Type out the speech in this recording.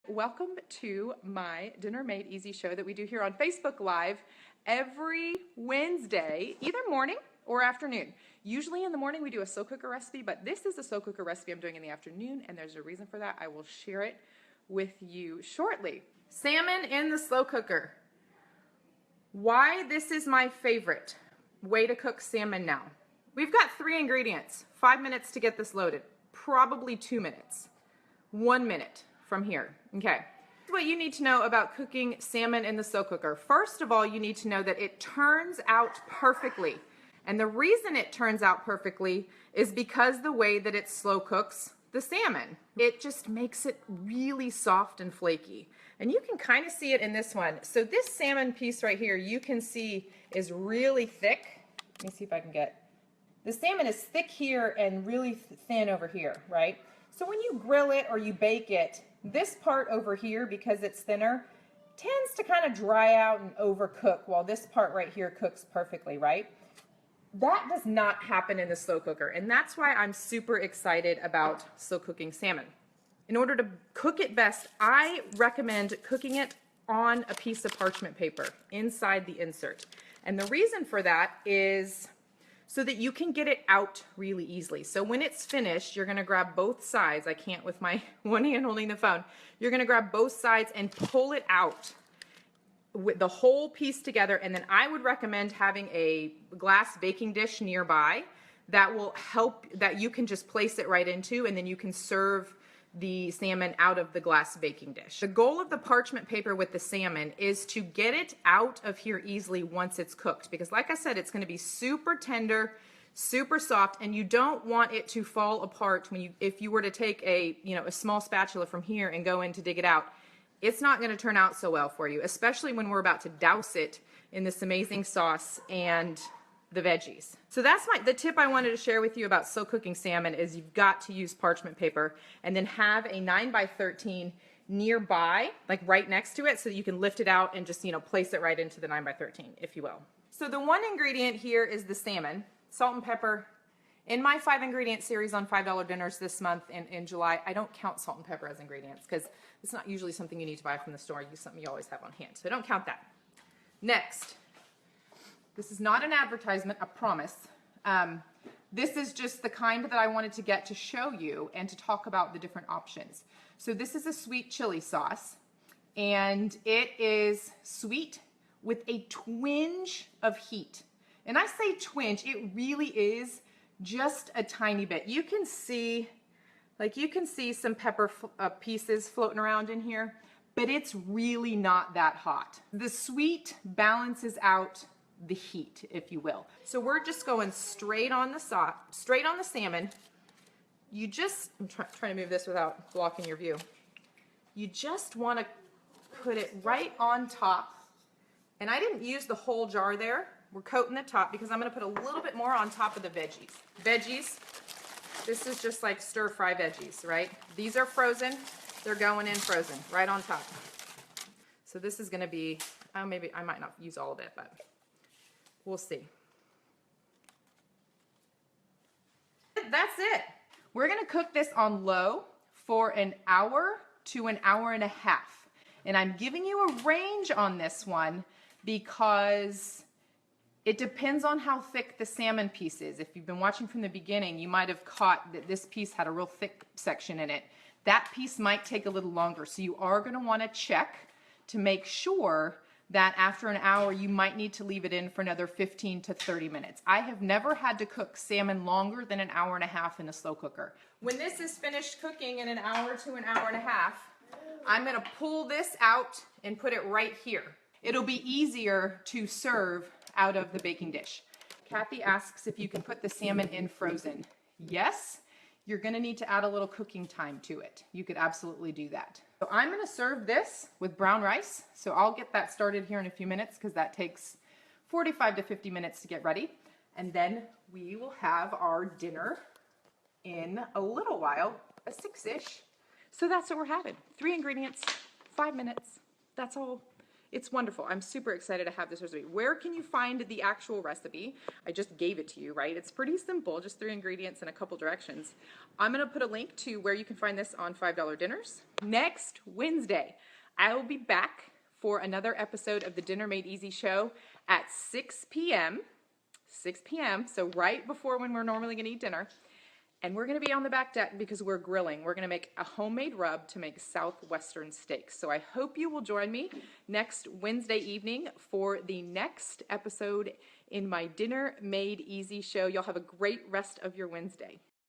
Welcome to my Dinner Made Easy show that we do here on Facebook Live every Wednesday, either morning or afternoon. Usually in the morning we do a slow cooker recipe, but this is a slow cooker recipe I'm doing in the afternoon, and there's a reason for that. I will share it with you shortly. Salmon in the slow cooker. Why this is my favorite way to cook salmon now. We've got 3 ingredients, 5 minutes to get this loaded, probably 2 minutes, 1 minute from here. Okay, what you need to know about cooking salmon in the slow cooker. First of all, you need to know that it turns out perfectly. And the reason it turns out perfectly is because the way that it slow cooks the salmon. It just makes it really soft and flaky. And you can kind of see it in this one. So this salmon piece right here, you can see is really thick. Let me see if I can get, the salmon is thick here and really thin over here, right? So when you grill it or you bake it, this part over here, because it's thinner, tends to kind of dry out and overcook while this part right here cooks perfectly, right? That does not happen in the slow cooker, and that's why I'm super excited about slow cooking salmon. In order to cook it best, I recommend cooking it on a piece of parchment paper inside the insert. And the reason for that is so that you can get it out really easily. So when it's finished, you're gonna grab both sides. I can't with my one hand holding the phone. You're gonna grab both sides and pull it out with the whole piece together. And then I would recommend having a glass baking dish nearby that will help, that you can just place it right into, and then you can serve the salmon out of the glass baking dish. The goal of the parchment paper with the salmon is to get it out of here easily once it's cooked, because like I said, it's going to be super tender, super soft, and you don't want it to fall apart when if you were to take a small spatula from here and go in to dig it out. It's not going to turn out so well for you, especially when we're about to douse it in this amazing sauce and the veggies. So that's the tip I wanted to share with you about slow cooking salmon is you've got to use parchment paper and then have a 9x13 nearby, like right next to it, so that you can lift it out and just, place it right into the 9x13, if you will. So the one ingredient here is the salmon, salt and pepper. In my 5 ingredient series on $5 dinners this month in July, I don't count salt and pepper as ingredients because it's not usually something you need to buy from the store. Use something you always have on hand. So I don't count that. Next. This is not an advertisement, I promise. This is just the kind that I wanted to get to show you and to talk about the different options. So this is a sweet chili sauce, and it is sweet with a twinge of heat. And I say twinge, it really is just a tiny bit. You can see some pepper pieces floating around in here, but it's really not that hot. The sweet balances out the heat, if you will. So we're just going straight on the salmon. You just, I'm trying to move this without blocking your view. You just want to put it right on top. And I didn't use the whole jar there. We're coating the top because I'm going to put a little bit more on top of the veggies. Veggies, this is just like stir fry veggies, right? These are frozen. They're going in frozen, right on top. So this is going to be, maybe I might not use all of it, but we'll see. That's it. We're going to cook this on low for an hour to an hour and a half. And I'm giving you a range on this one because it depends on how thick the salmon piece is. If you've been watching from the beginning, you might have caught that this piece had a real thick section in it. That piece might take a little longer. So you are going to want to check to make sure that after an hour, you might need to leave it in for another 15 to 30 minutes. I have never had to cook salmon longer than an hour and a half in a slow cooker. When this is finished cooking in an hour to an hour and a half, I'm gonna pull this out and put it right here. It'll be easier to serve out of the baking dish. Kathy asks if you can put the salmon in frozen. Yes, you're gonna need to add a little cooking time to it. You could absolutely do that. So I'm gonna serve this with brown rice. So I'll get that started here in a few minutes because that takes 45 to 50 minutes to get ready. And then we will have our dinner in a little while, a 6-ish. So that's what we're having. 3 ingredients, 5 minutes. That's all It's wonderful. I'm super excited to have this recipe. Where can you find the actual recipe? I just gave it to you, right? It's pretty simple, just 3 ingredients and a couple directions. I'm going to put a link to where you can find this on $5 dinners. Next Wednesday, I will be back for another episode of the Dinner Made Easy show at 6 p.m. 6 p.m., so right before when we're normally going to eat dinner. And we're going to be on the back deck because we're grilling. We're going to make a homemade rub to make southwestern steaks. So I hope you will join me next Wednesday evening for the next episode in my Dinner Made Easy show. Y'all have a great rest of your Wednesday.